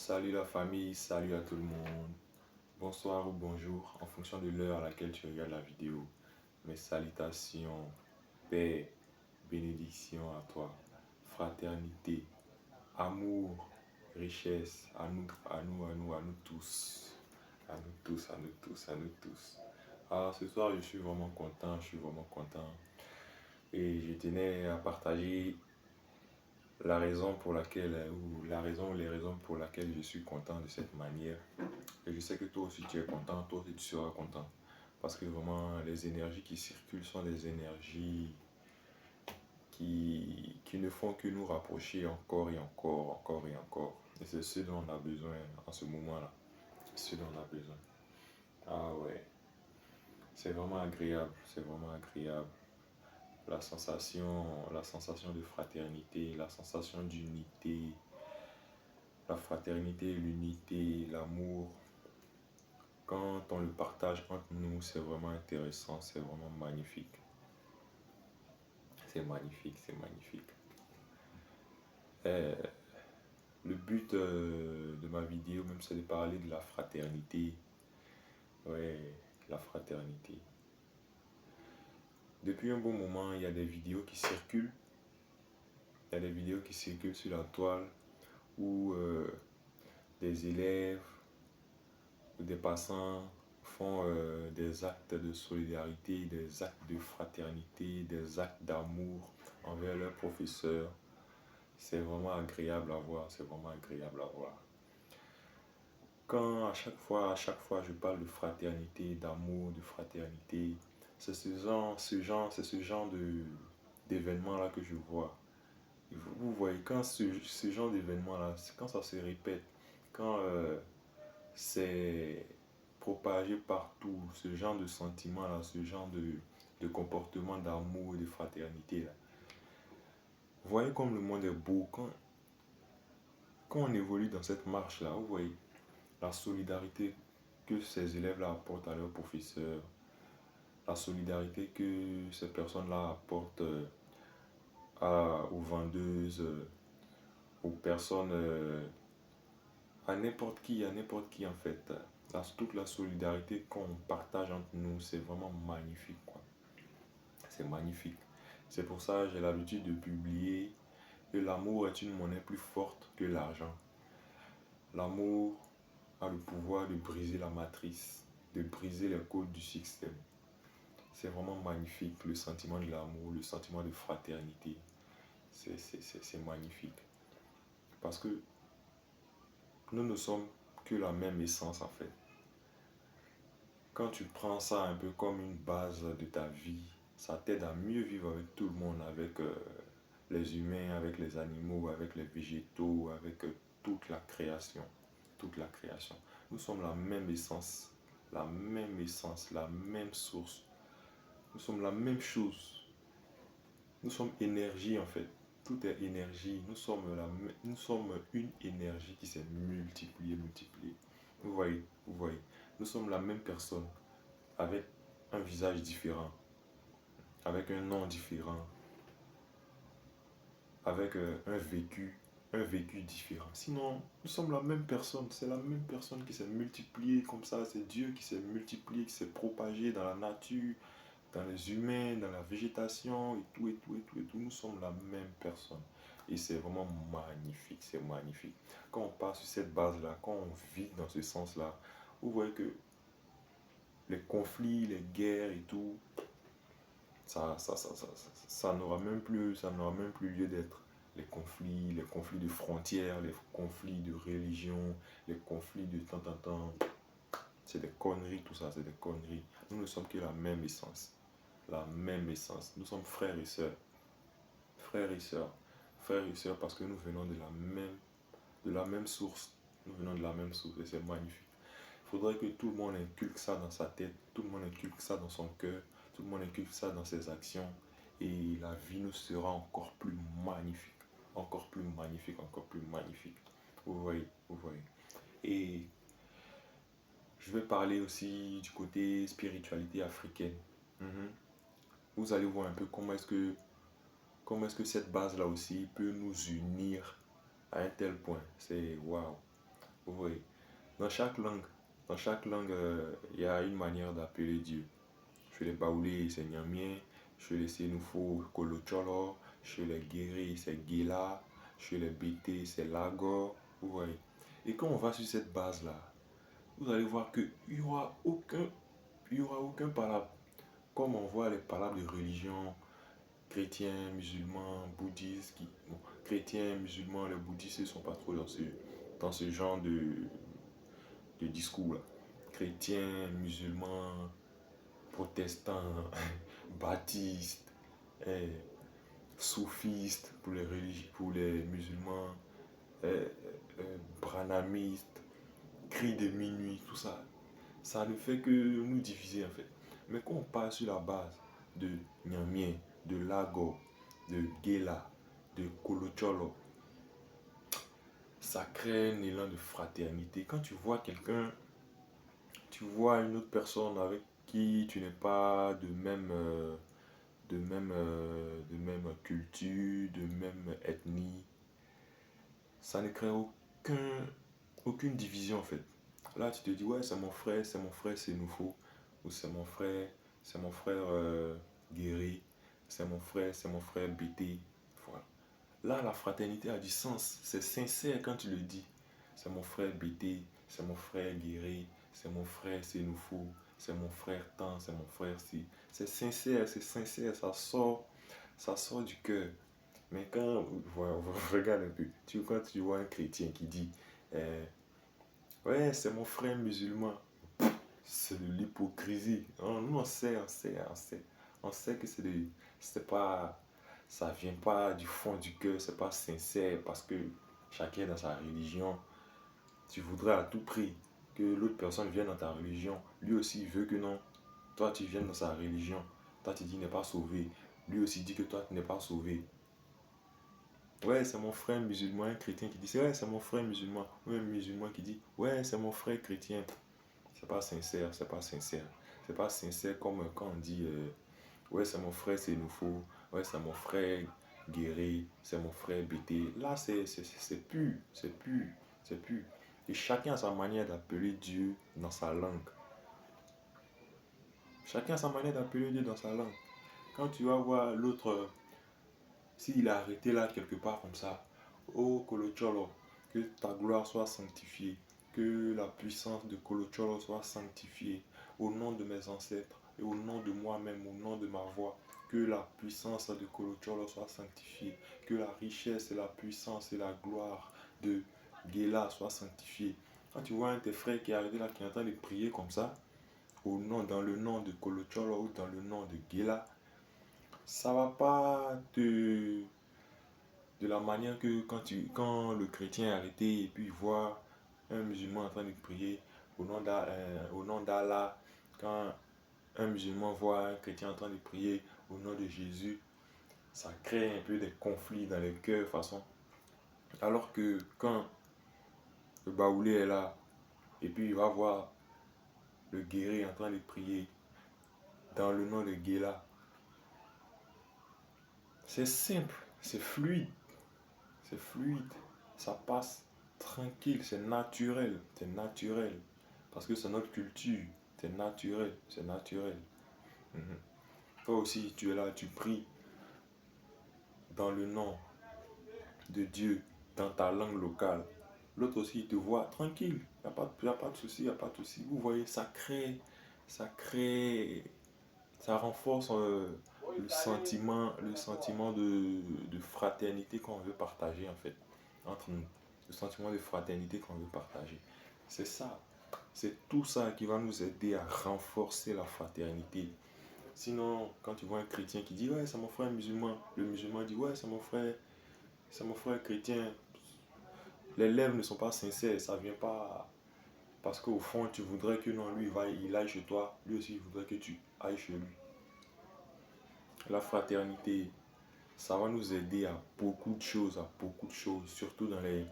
Salut la famille, salut à tout le monde. Bonsoir ou bonjour en fonction de l'heure à laquelle tu regardes la vidéo. Mes salutations, paix, bénédiction à toi, fraternité, amour, richesse, à nous tous. À nous tous, à nous tous, à nous tous. Alors ce soir, je suis vraiment content, je suis vraiment content. Et je tenais à partager la raison pour laquelle, ou la raison ou les raisons pour lesquelles je suis content de cette manière. Et je sais que toi aussi tu es content, toi aussi tu seras content. Parce que vraiment, les énergies qui circulent sont des énergies qui ne font que nous rapprocher encore et encore, encore et encore. Et c'est ce dont on a besoin en ce moment-là. C'est ce dont on a besoin. Ah ouais, c'est vraiment agréable, c'est vraiment agréable. La sensation de fraternité, la sensation d'unité, la fraternité, l'unité, l'amour. Quand on le partage entre nous, c'est vraiment intéressant, c'est vraiment magnifique. C'est magnifique, c'est magnifique. Euh, le but de ma vidéo, même, c'est de parler de la fraternité. Ouais, la fraternité. Depuis un bon moment, il y a des vidéos qui circulent. Il y a des vidéos qui circulent sur la toile où des élèves ou des passants font des actes de solidarité, des actes de fraternité, des actes d'amour envers leurs professeurs. C'est vraiment agréable à voir, c'est vraiment agréable à voir. Quand à chaque fois je parle de fraternité, d'amour, de fraternité, c'est ce genre d'événement-là que je vois. Vous voyez, quand ce genre d'événement-là, quand ça se répète, quand c'est propagé partout, ce genre de sentiment-là, ce genre de comportement d'amour et de fraternité-là. Vous voyez comme le monde est beau quand on évolue dans cette marche-là, vous voyez la solidarité que ces élèves-là apportent à leurs professeurs, la solidarité que ces personnes-là apportent aux vendeuses, aux personnes, à n'importe qui en fait. Toute la solidarité qu'on partage entre nous, c'est vraiment magnifique, quoi. C'est magnifique. C'est pour ça que j'ai l'habitude de publier que l'amour est une monnaie plus forte que l'argent. L'amour a le pouvoir de briser la matrice, de briser les codes du système. C'est vraiment magnifique, le sentiment de l'amour, le sentiment de fraternité. C'est magnifique. Parce que nous ne sommes que la même essence en fait. Quand tu prends ça un peu comme une base de ta vie, ça t'aide à mieux vivre avec tout le monde, avec les humains, avec les animaux, avec les végétaux, avec toute la création. Toute la création. Nous sommes la même essence, la même source. Nous sommes la même chose. Nous sommes énergie en fait. Tout est énergie. Nous sommes une énergie qui s'est multipliée, multipliée. Vous voyez. Nous sommes la même personne avec un visage différent, avec un nom différent, avec un vécu différent. Sinon, nous sommes la même personne. C'est la même personne qui s'est multipliée comme ça. C'est Dieu qui s'est multiplié, qui s'est propagé dans la nature, dans les humains, dans la végétation, et tout, et tout, et tout, et tout. Nous sommes la même personne. Et c'est vraiment magnifique, c'est magnifique. Quand on part sur cette base-là, quand on vit dans ce sens-là, vous voyez que les conflits, les guerres et tout, ça n'aura même plus lieu d'être. Les conflits de frontières, les conflits de religion, les conflits de temps en temps. C'est des conneries, tout ça, c'est des conneries. Nous ne sommes que la même essence. La même essence. Nous sommes frères et sœurs. Frères et sœurs. Frères et sœurs parce que nous venons de la même source. Nous venons de la même source et c'est magnifique. Il faudrait que tout le monde inculque ça dans sa tête, tout le monde inculque ça dans son cœur, tout le monde inculque ça dans ses actions et la vie nous sera encore plus magnifique. Encore plus magnifique, encore plus magnifique. Vous voyez, vous voyez. Et je vais parler aussi du côté spiritualité africaine. Mhm. Vous allez voir un peu comment est-ce que cette base-là aussi peut nous unir à un tel point. C'est waouh. Oui. Dans chaque langue, il y a une manière d'appeler Dieu. Chez les Baoulés, c'est Nyamien. Chez les Sénoufo, Kolocholo. Chez les Guéris, c'est Gela. Chez les Bété, c'est Lago. Vous voyez. Et quand on va sur cette base-là, vous allez voir qu'il n'y aura aucun, il y aura aucun palabre. Comme on voit les palabres de religion, chrétiens, musulmans, bouddhistes, bon, chrétiens, musulmans, les bouddhistes ne sont pas trop dans ce genre de discours là. Chrétiens, musulmans, protestants, baptistes, eh, soufistes pour les pour les musulmans, eh, branamistes, cris de minuit, tout ça. Ça ne fait que nous diviser en fait. Mais quand on part sur la base de Nyamien, de Lago, de Gela, de Kolocholo, ça crée un élan de fraternité. Quand tu vois quelqu'un, tu vois une autre personne avec qui tu n'es pas de même culture, de même ethnie, ça ne crée aucune division en fait. Là, tu te dis, ouais, c'est mon frère, c'est nouveau. Ou c'est mon frère Guéri, c'est mon frère BT. Voilà. Là, la fraternité a du sens. C'est sincère quand tu le dis. C'est mon frère BT, c'est mon frère Guéri, c'est mon frère Sénoufou, c'est mon frère Tan, c'est mon frère Si. C'est sincère, ça sort du cœur. Mais quand, voilà, regarde un peu, quand tu vois un chrétien qui dit, euh, ouais, c'est mon frère musulman, c'est de l'hypocrisie. Nous, on sait que c'est pas, ça vient pas du fond du cœur, c'est pas sincère parce que chacun est dans sa religion. Tu voudrais à tout prix que l'autre personne vienne dans ta religion. Lui aussi, il veut que non, toi, tu viennes dans sa religion. Toi, tu dis qu'il n'est pas sauvé. Lui aussi dit que toi, tu n'es pas sauvé. Ouais, c'est mon frère musulman, un chrétien qui dit, ouais, c'est mon frère musulman. Ou un musulman qui dit, ouais, c'est mon frère chrétien. C'est pas sincère, c'est pas sincère. C'est pas sincère comme quand on dit, ouais, c'est mon frère, c'est nouveau. Ouais, c'est mon frère guéri, c'est mon frère bêté. Là, c'est pur, c'est pur, c'est pur. Et chacun a sa manière d'appeler Dieu dans sa langue. Chacun a sa manière d'appeler Dieu dans sa langue. Quand tu vas voir l'autre, s'il est arrêté là quelque part comme ça, oh Kolocholo, que ta gloire soit sanctifiée, que la puissance de Kolocholo soit sanctifiée, au nom de mes ancêtres et au nom de moi-même, au nom de ma voix, que la puissance de Kolocholo soit sanctifiée, que la richesse et la puissance et la gloire de Gela soient sanctifiées. Quand tu vois un de tes frères qui est arrêté là, qui est en train de prier comme ça, dans le nom de Kolocholo ou dans le nom de Gela, ça va pas te de la manière que quand le chrétien est arrêté et puis il voit un musulman en train de prier au nom d'Allah, quand un musulman voit un chrétien en train de prier au nom de Jésus, ça crée un peu des conflits dans les cœurs façon. Alors que quand le baoulé est là et puis il va voir le guéri en train de prier dans le nom de Gela, c'est simple, c'est fluide, ça passe tranquille, c'est naturel, parce que c'est notre culture, c'est naturel, c'est naturel. Mhm. Toi aussi, tu es là, tu pries dans le nom de Dieu, dans ta langue locale. L'autre aussi, il te voit tranquille, il n'y a pas de souci, il n'y a pas de souci. Vous voyez, ça crée, ça renforce le sentiment de fraternité qu'on veut partager en fait entre nous, le sentiment de fraternité qu'on veut partager. C'est ça, c'est tout ça qui va nous aider à renforcer la fraternité. Sinon, quand tu vois un chrétien qui dit ouais c'est mon frère musulman, le musulman dit ouais c'est mon frère chrétien, les lèvres ne sont pas sincères, ça vient pas parce qu'au fond tu voudrais que non lui il aille chez toi, lui aussi il voudrait que tu ailles chez lui. La fraternité, ça va nous aider à beaucoup de choses, surtout dans les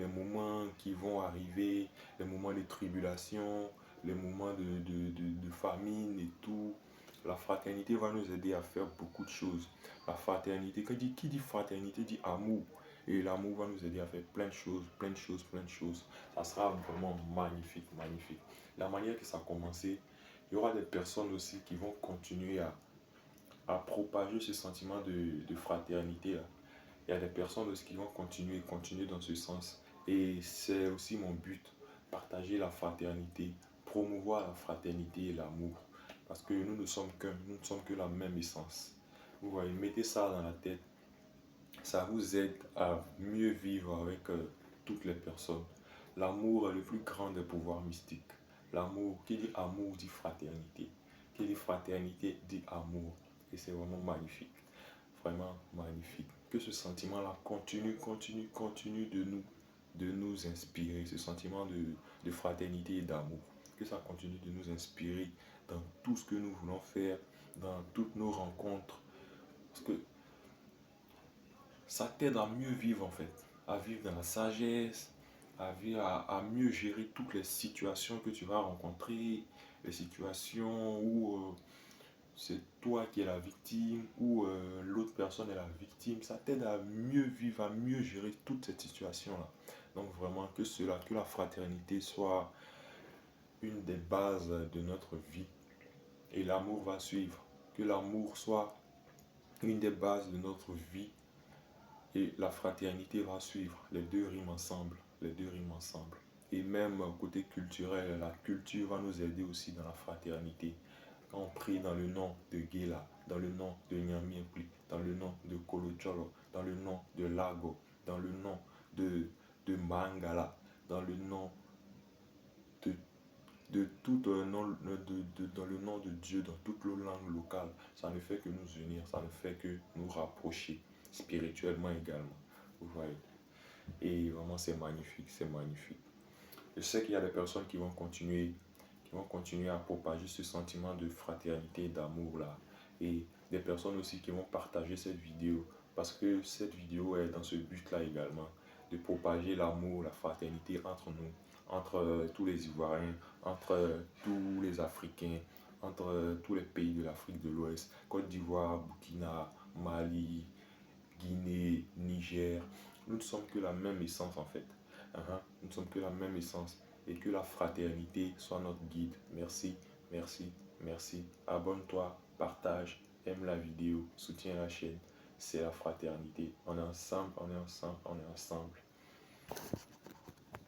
moments qui vont arriver, les moments de tribulation, les moments de famine et tout. La fraternité va nous aider à faire beaucoup de choses. La fraternité, qui dit fraternité dit amour. Et l'amour va nous aider à faire plein de choses, plein de choses, plein de choses. Ça sera vraiment magnifique, magnifique. La manière que ça a commencé, il y aura des personnes aussi qui vont continuer à propager ce sentiment de fraternité là. Il y a des personnes aussi qui vont continuer dans ce sens. Et c'est aussi mon but, partager la fraternité, promouvoir la fraternité et l'amour. Parce que nous ne sommes qu'un, nous ne sommes que la même essence. Vous voyez, mettez ça dans la tête. Ça vous aide à mieux vivre avec toutes les personnes. L'amour est le plus grand des pouvoirs mystiques. L'amour, qui dit amour dit fraternité. Qui dit fraternité dit amour. Et c'est vraiment magnifique. Vraiment magnifique. Que ce sentiment-là continue de nous inspirer. Ce sentiment de fraternité et d'amour. Que ça continue de nous inspirer dans tout ce que nous voulons faire, dans toutes nos rencontres. Parce que ça t'aide à mieux vivre en fait. À vivre dans la sagesse, à mieux gérer toutes les situations que tu vas rencontrer. Les situations où c'est toi qui es la victime ou l'autre personne est la victime. Ça t'aide à mieux vivre, à mieux gérer toute cette situation-là. Donc vraiment que la fraternité soit une des bases de notre vie et l'amour va suivre. Que l'amour soit une des bases de notre vie et la fraternité va suivre. Les deux riment ensemble. Les deux riment ensemble. Et même côté culturel, la culture va nous aider aussi dans la fraternité. Quand on prie dans le nom de Gela, dans le nom de Nyamiepli, dans le nom de Kolocholo, dans le nom de Lago, dans le nom de Mangala, dans le nom de, de tout nom, dans le nom de Dieu, dans toutes les langues locales, ça ne fait que nous unir, ça ne fait que nous rapprocher spirituellement également. Vous voyez. Et vraiment, c'est magnifique, c'est magnifique. Je sais qu'il y a des personnes qui vont continuer à propager ce sentiment de fraternité et d'amour là. Et des personnes aussi qui vont partager cette vidéo parce que cette vidéo est dans ce but là également, de propager l'amour, la fraternité entre nous, entre tous les Ivoiriens, entre tous les Africains, entre tous les pays de l'Afrique de l'Ouest, Côte d'Ivoire, Burkina, Mali, Guinée, Niger. Nous ne sommes que la même essence en fait. Nous ne sommes que la même essence. Et que la fraternité soit notre guide. Merci, merci, merci. Abonne-toi, partage, aime la vidéo, soutiens la chaîne. C'est la fraternité. On est ensemble, on est ensemble, on est ensemble.